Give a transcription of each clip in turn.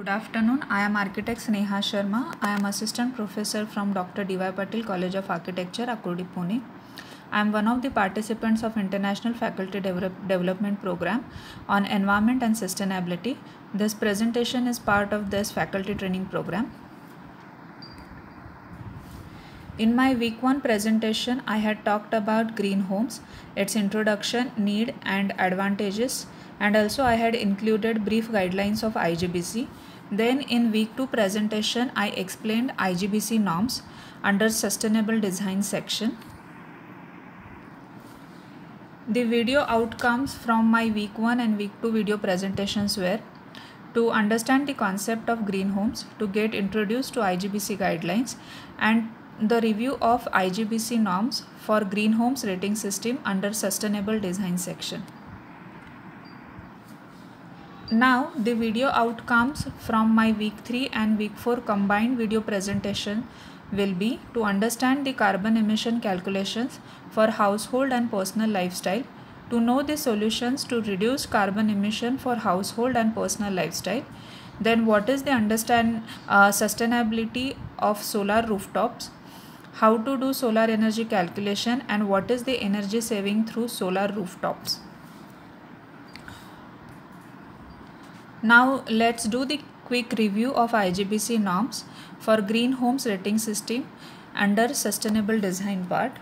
Good afternoon. I am architect Sneha Sharma. I am assistant professor from Dr. D.Y. Patil College of Architecture, Akurdi, Pune. I am one of the participants of International Faculty Development Program on Environment and Sustainability. This presentation is part of this faculty training program. In my week 1 presentation, I had talked about green homes, its introduction, need and advantages, and also I had included brief guidelines of IGBC. Then in week 2 presentation, I explained IGBC norms under sustainable design section. The video outcomes from my week 1 and week 2 video presentations were to understand the concept of green homes, to get introduced to IGBC guidelines, and the review of IGBC norms for green homes rating system under sustainable design section. Now the video outcomes from my week 3 and week 4 combined video presentation will be to understand the carbon emission calculations for household and personal lifestyle, to know the solutions to reduce carbon emission for household and personal lifestyle, then what is the sustainability of solar rooftops, how to do solar energy calculation, and what is the energy saving through solar rooftops. Now let's do the quick review of IGBC norms for green homes rating system under sustainable design part.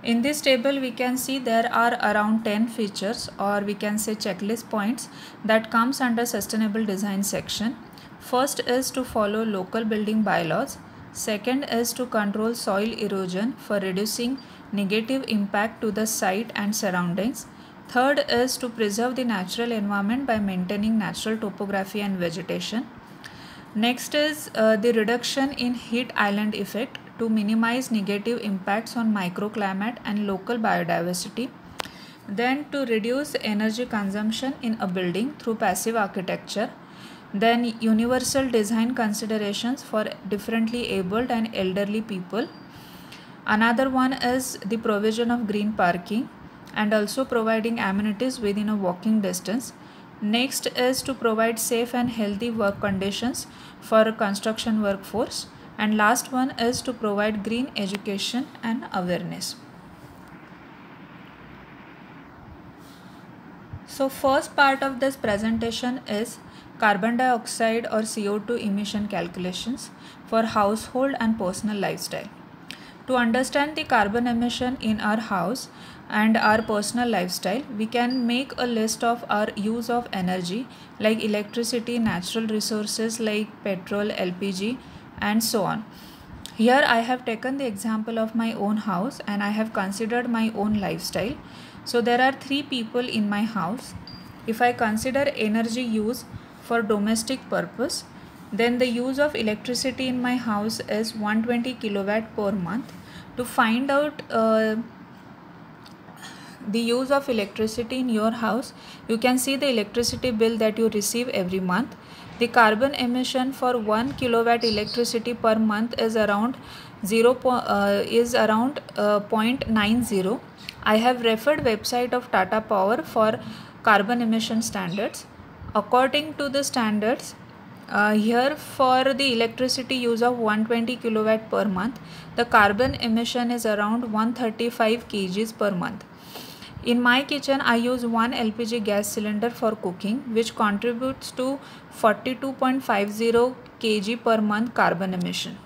In this table we can see there are around 10 features, or we can say checklist points, that comes under sustainable design section. First is to follow local building bylaws. Second is to control soil erosion for reducing negative impact to the site and surroundings. Third is to preserve the natural environment by maintaining natural topography and vegetation. Next is the reduction in heat island effect to minimize negative impacts on microclimate and local biodiversity. Then to reduce energy consumption in a building through passive architecture. Then universal design considerations for differently abled and elderly people. Another one is the provision of green parking and also providing amenities within a walking distance. Next is to provide safe and healthy work conditions for construction workforce. And last one is to provide green education and awareness. So first part of this presentation is carbon dioxide or CO2 emission calculations for household and personal lifestyle. To understand the carbon emission in our house and our personal lifestyle, we can make a list of our use of energy like electricity, natural resources like petrol, LPG, and so on. Here I have taken the example of my own house and I have considered my own lifestyle. So there are 3 people in my house. If I consider energy use for domestic purpose, then the use of electricity in my house is 120 kilowatt per month. To find out the use of electricity in your house, you can see the electricity bill that you receive every month. The carbon emission for 1 kilowatt electricity per month is around 0.90. I have referred website of Tata Power for carbon emission standards. According to the standards, here for the electricity use of 120 kilowatt per month, the carbon emission is around 135 kgs per month. In my kitchen, I use 1 LPG gas cylinder for cooking, which contributes to 42.50 kg per month carbon emission.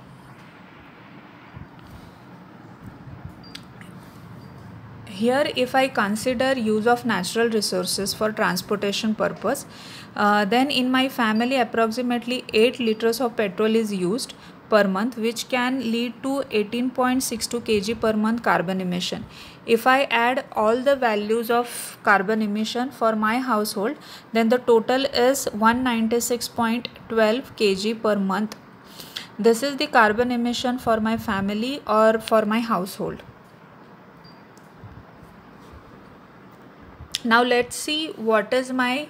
Here, if I consider use of natural resources for transportation purpose, then in my family approximately 8 liters of petrol is used per month, which can lead to 18.62 kg per month carbon emission. If I add all the values of carbon emission for my household, then the total is 196.12 kg per month. This is the carbon emission for my family or for my household. Now let's see what is my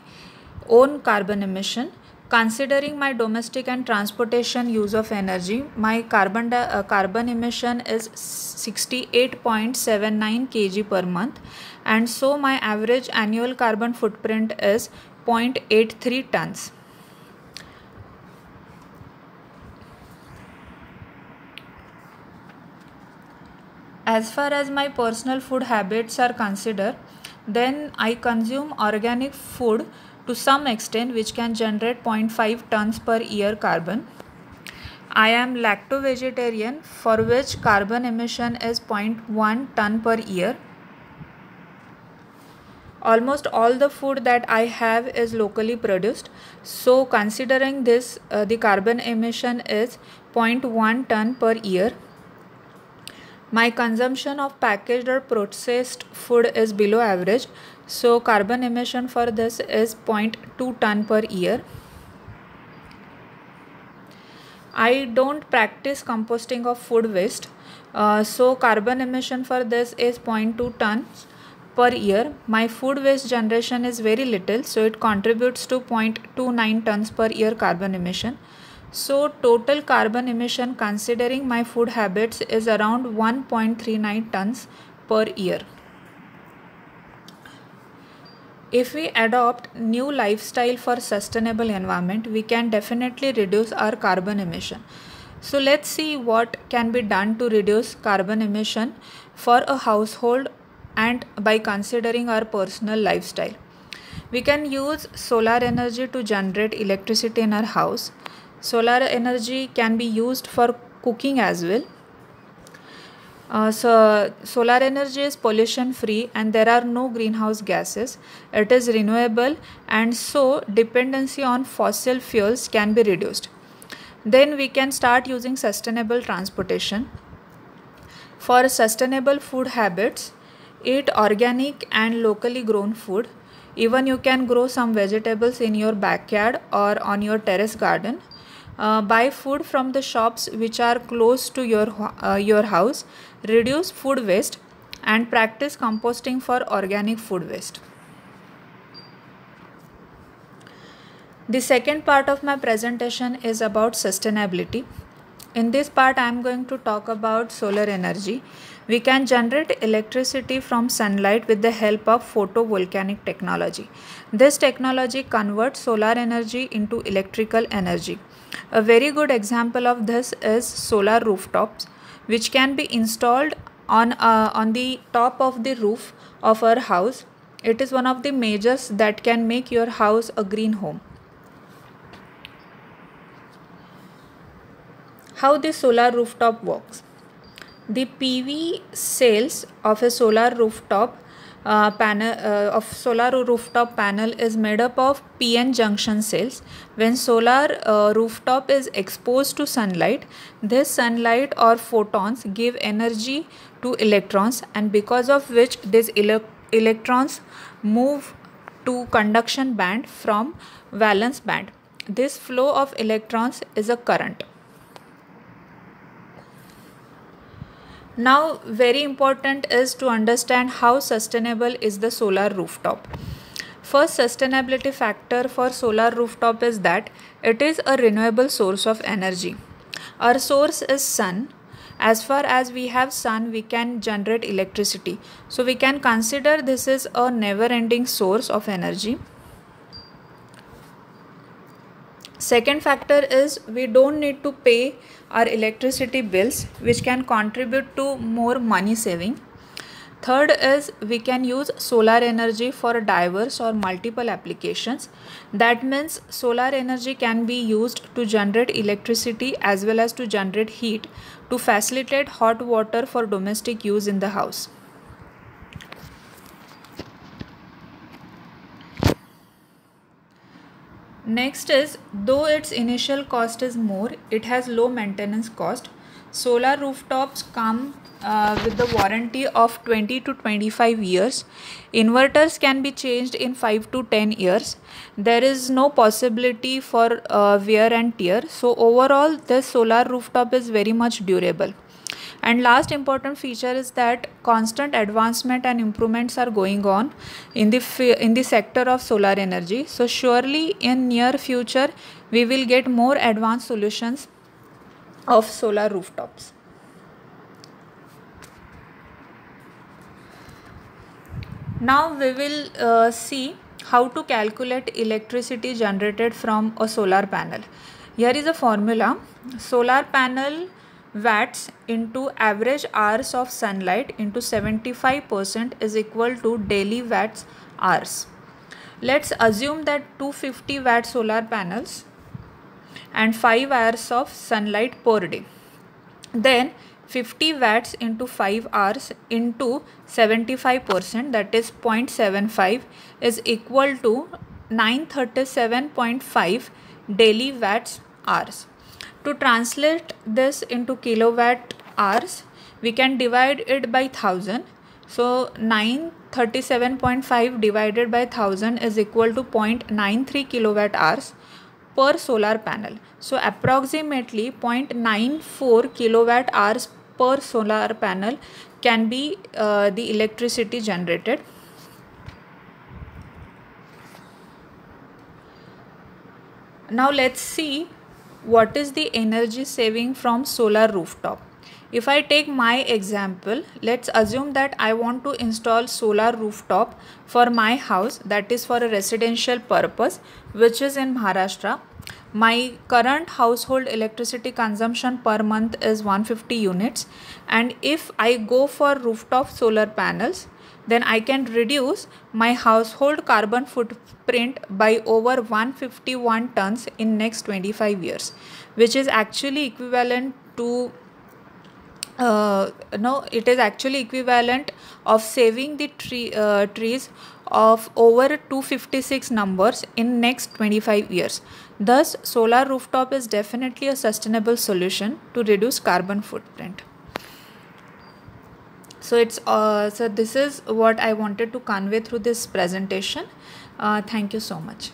own carbon emission. Considering my domestic and transportation use of energy, my carbon emission is 68.79 kg per month, and so my average annual carbon footprint is 0.83 tons. As far as my personal food habits are considered, then I consume organic food to some extent, which can generate 0 0.5 tons per year carbon. I am lacto-vegetarian, for which carbon emission is 0.1 ton per year. Almost all the food that I have is locally produced. So considering this, the carbon emission is 0.1 ton per year. My consumption of packaged or processed food is below average. So carbon emission for this is 0.2 ton per year. I don't practice composting of food waste. So carbon emission for this is 0.2 tons per year. My food waste generation is very little, so it contributes to 0.29 tons per year carbon emission. So total carbon emission considering my food habits is around 1.39 tons per year. If we adopt new lifestyle for sustainable environment, we can definitely reduce our carbon emission. So let's see what can be done to reduce carbon emission for a household and by considering our personal lifestyle. We can use solar energy to generate electricity in our house. Solar energy can be used for cooking as well. So solar energy is pollution free and there are no greenhouse gases. It is renewable, and so dependency on fossil fuels can be reduced. Then we can start using sustainable transportation. For sustainable food habits, eat organic and locally grown food. Even you can grow some vegetables in your backyard or on your terrace garden. Buy food from the shops which are close to your house. Reduce food waste and practice composting for organic food waste. The second part of my presentation is about sustainability. In this part, I am going to talk about solar energy. We can generate electricity from sunlight with the help of photovoltaic technology. This technology converts solar energy into electrical energy. A very good example of this is solar rooftops, which can be installed on the top of the roof of our house. It is one of the measures that can make your house a green home. How the solar rooftop works. The PV cells of a solar rooftop panel is made up of PN junction cells. When solar rooftop is exposed to sunlight, this sunlight or photons give energy to electrons, and because of which these electrons move to conduction band from valence band. This flow of electrons is a current. Now, very important is to understand how sustainable is the solar rooftop. First sustainability factor for solar rooftop is that it is a renewable source of energy. Our source is sun. As far as we have sun, we can generate electricity. So we can consider this is a never-ending source of energy. Second factor is we don't need to pay our electricity bills, which can contribute to more money saving. Third is we can use solar energy for diverse or multiple applications. That means solar energy can be used to generate electricity as well as to generate heat to facilitate hot water for domestic use in the house. Next is, though its initial cost is more, it has low maintenance cost. Solar rooftops come with the warranty of 20 to 25 years. Inverters can be changed in 5 to 10 years. There is no possibility for wear and tear. So overall, this solar rooftop is very much durable. And last important feature is that constant advancement and improvements are going on in the sector of solar energy. So surely in near future we will get more advanced solutions of solar rooftops. Now we will see how to calculate electricity generated from a solar panel. Here is a formula. Solar panel watts into average hours of sunlight into 75% is equal to daily watts hours. Let's assume that 250 watt solar panels and 5 hours of sunlight per day. Then 50 watts into 5 hours into 75%, that is 0.75, is equal to 937.5 daily watts hours. To translate this into kilowatt hours, we can divide it by 1000. So 937.5 divided by 1000 is equal to 0.93 kilowatt hours per solar panel. So approximately 0.94 kilowatt hours per solar panel can be the electricity generated. Now let's see what is the energy saving from solar rooftop. If I take my example, let's assume that I want to install solar rooftop for my house, that is for a residential purpose, which is in Maharashtra. My current household electricity consumption per month is 150 units, and if I go for rooftop solar panels, then I can reduce my household carbon footprint by over 151 tons in next 25 years, which is actually equivalent to it is actually equivalent of saving the trees of over 256 numbers in next 25 years. Thus, solar rooftop is definitely a sustainable solution to reduce carbon footprint. So this is what I wanted to convey through this presentation. Thank you so much.